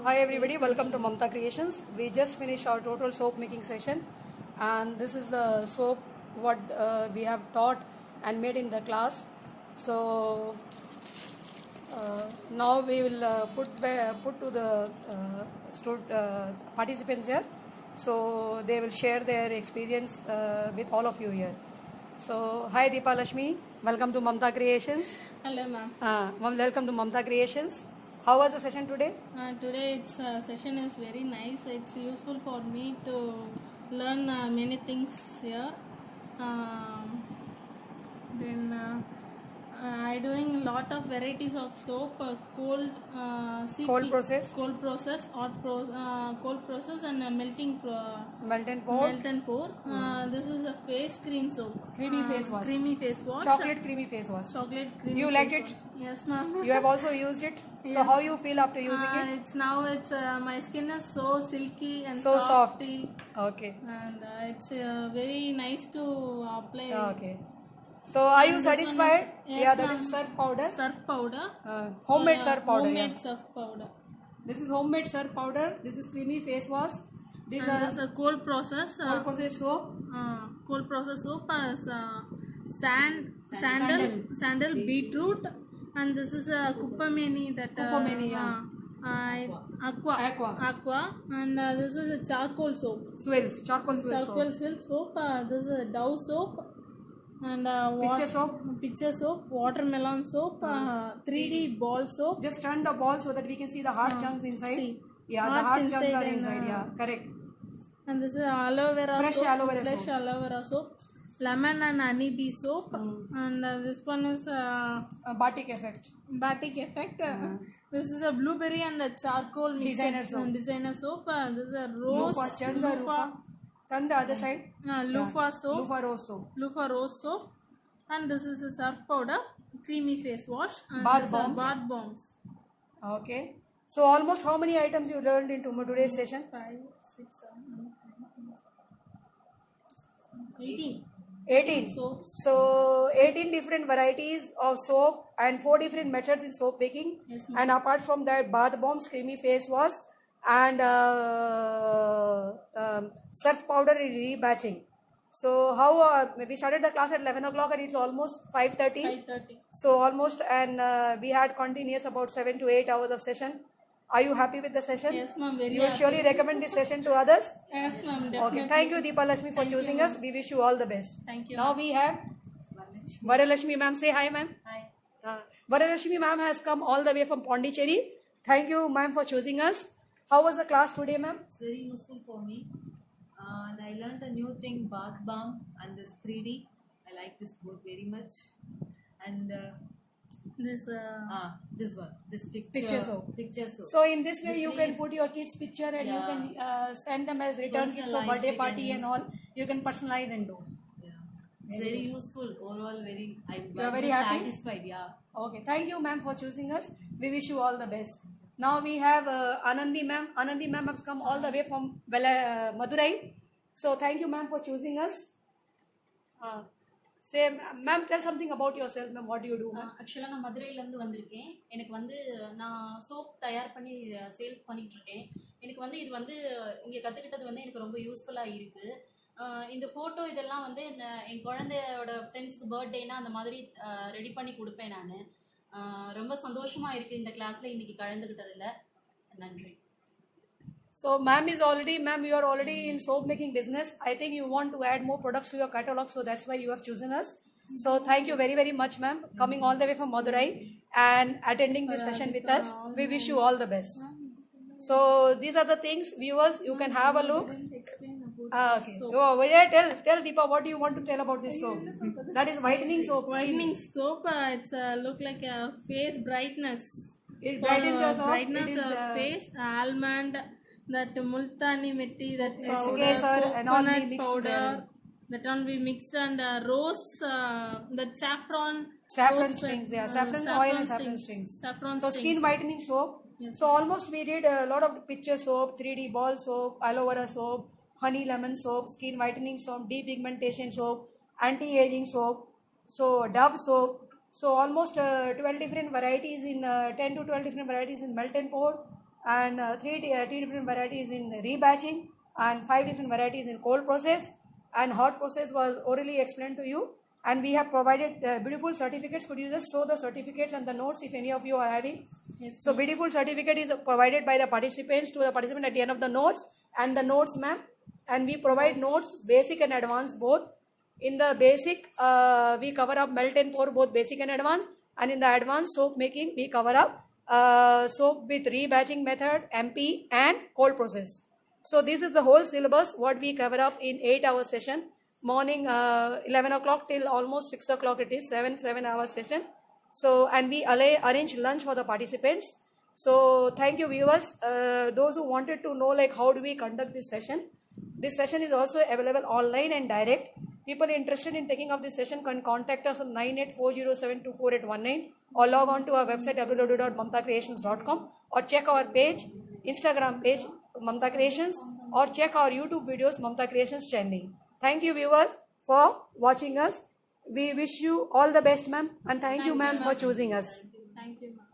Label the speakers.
Speaker 1: Hi everybody, welcome to Mamta Creations. We just finished our total soap making session, and this is the soap what we have taught and made in the class. So now we will put to the participants here, so they will share their experience with all of you here. So hi Deepa Lashmi, welcome to Mamta Creations.
Speaker 2: Hello ma'am.
Speaker 1: Welcome to Mamta Creations. How was the session today?
Speaker 2: Today its session is very nice. It's useful for me to learn many things here. I doing a lot of varieties of soap, cold
Speaker 1: process,
Speaker 2: cold process, cold process, and
Speaker 1: melt and pour.
Speaker 2: This is a face cream soap.
Speaker 1: Creamy face wash.
Speaker 2: Creamy face wash.
Speaker 1: Chocolate creamy face wash.
Speaker 2: Chocolate creamy.
Speaker 1: You liked it?
Speaker 2: Wash. Yes, ma'am.
Speaker 1: You have also used it.
Speaker 2: Yes.
Speaker 1: So how you feel after using it?
Speaker 2: It's my skin is so silky and
Speaker 1: so soft.
Speaker 2: Okay. And it's very nice to apply.
Speaker 1: Okay. So are you satisfied?
Speaker 2: Yes,
Speaker 1: that is surf powder.
Speaker 2: Surf powder.
Speaker 1: Homemade surf powder.
Speaker 2: Homemade surf powder.
Speaker 1: This is homemade surf powder. This is creamy face wash.
Speaker 2: These are a cold process.
Speaker 1: Cold process soap.
Speaker 2: Cold process soap is sandal, beetroot, and this is a Kupameni that.
Speaker 1: Kupameni, yeah.
Speaker 2: Aqua, and this is a charcoal soap.
Speaker 1: Charcoal
Speaker 2: swell soap. This is a Dove soap. And picture soap, watermelon soap, 3D ball soap.
Speaker 1: Just turn the ball so that we can see the hard chunks inside.
Speaker 2: See.
Speaker 1: The hard chunks are inside. Yeah, correct.
Speaker 2: And this is aloe vera
Speaker 1: fresh
Speaker 2: soap.
Speaker 1: Aloe vera
Speaker 2: fresh
Speaker 1: soap.
Speaker 2: Aloe vera soap. Lemon and honey bee soap. And this one is
Speaker 1: batik effect.
Speaker 2: This is a blueberry and a charcoal mixed designer soap. This is a rose.
Speaker 1: Turn the other side.
Speaker 2: Loofah soap.
Speaker 1: Loofah rose soap.
Speaker 2: Loofah rose soap. And this is a surf powder, creamy face wash, and
Speaker 1: bath
Speaker 2: bombs.
Speaker 1: Okay. So almost how many items you learned in today's session?
Speaker 2: 5, 6, 7, 8, 18.
Speaker 1: 18
Speaker 2: soaps.
Speaker 1: So 18 different varieties of soap and 4 different methods in soap making.
Speaker 2: Yes,
Speaker 1: and apart from that, bath bombs, creamy face wash, and surf powder rebatching. So how we started the class at 11 o'clock and it's almost 5:30. So almost, and we had continuous about 7 to 8 hours of session. Are you happy with the session?
Speaker 2: Yes, ma'am. Very.
Speaker 1: You will surely recommend this session to others?
Speaker 2: Yes, ma'am. Definitely.
Speaker 1: Okay. Thank you, Deepa Lashmi, for choosing us. We wish you all the best.
Speaker 2: Thank you.
Speaker 1: Now we have Varalashmi ma'am. Say hi, ma'am.
Speaker 2: Hi.
Speaker 1: Varalashmi ma'am has come all the way from Pondicherry. Thank you, ma'am, for choosing us. How was the class today, ma'am?
Speaker 3: It's very useful for me. And I learned a new thing, bath bomb and this 3D. I like this both very much. And this one, this picture soap.
Speaker 1: So in this way, you can put your kids' picture and you can send them as return gifts for birthday party and all. You can personalize and do.
Speaker 3: Yeah, it's very useful. Overall,
Speaker 1: I'm very happy.
Speaker 3: Satisfied. Yeah.
Speaker 1: Okay, thank you, ma'am, for choosing us. We wish you all the best. Now we have Anandi ma'am. Anandi ma'am has come all the way from Madurai. So thank you, ma'am, for choosing us. Say, ma'am, tell something about yourself, ma'am. What do you do?
Speaker 4: ஆக்சுவலாக நான் மதுரையிலேருந்து வந்திருக்கேன். எனக்கு வந்து நான் soap தயார் பண்ணி sales பண்ணிகிட்டு இருக்கேன். எனக்கு வந்து இது வந்து இங்கே கற்றுக்கிட்டது வந்து எனக்கு ரொம்ப யூஸ்ஃபுல்லாக இருக்குது. இந்த ஃபோட்டோ இதெல்லாம் வந்து என் குழந்தையோட ஃப்ரெண்ட்ஸ்க்கு பர்த்டேனா அந்த மாதிரி ரெடி பண்ணி கொடுப்பேன் நான். ரொம்ப சந்தோஷமாக இருக்குது இந்த கிளாஸில் இன்றைக்கி கலந்துக்கிட்டதில். நன்றி.
Speaker 1: So ma'am, you are already in soap making business. I think you want to add more products to your catalog, so that's why you have chosen us. So thank you very, very much, ma'am, coming all the way from Madurai and attending this session with us. We wish you all the best. So these are the things, viewers, you can have a look. Okay. Tell Deepa, what do you want to tell about this soap? That is whitening soap.
Speaker 2: Whitening soap. It's look like a face brightness.
Speaker 1: It brightens your soap.
Speaker 2: Brightness of face. Almond. That multani metti, that
Speaker 1: powder, and all be mixed
Speaker 2: powder,
Speaker 1: together.
Speaker 2: that all be mixed, and rose, that saffron
Speaker 1: strings, saffron oil and saffron strings. So skin whitening soap.
Speaker 2: Yes.
Speaker 1: So almost we did a lot of picture soap, 3D ball soap, aloe vera soap, honey lemon soap, skin whitening soap, depigmentation soap, anti-aging soap, so Dove soap. So almost 12 different varieties in 10 to 12 different varieties in melt and pour. and three different varieties in rebatching, and 5 different varieties in cold process, and hot process was orally explained to you. And we have provided beautiful certificates. Could you just show the certificates and the notes if any of you are having?
Speaker 2: Yes,
Speaker 1: So beautiful certificate is provided by the participants to the participant at the end of the notes, and the notes, ma'am. And we provide notes, basic and advanced both. In the basic, we cover up melt and pour, both basic and advanced. And in the advanced soap making, we cover up soap with rebatching method, MP, and cold process. So this is the whole syllabus what we cover up in 8-hour session. Morning 11 o'clock till almost 6 o'clock it is, 7-hour session. So, and we arrange lunch for the participants. So thank you viewers. Those who wanted to know like how do we conduct this session is also available online and direct. People interested in taking up this session can contact us on 9840724819 or log on to our website www.mamtacreations.com, or check our page, Instagram page Mamta Creations, or check our YouTube videos Mamta Creations channel. Thank you viewers for watching us. We wish you all the best, ma'am, and thank you ma'am for choosing us.
Speaker 2: Thank you, ma'am.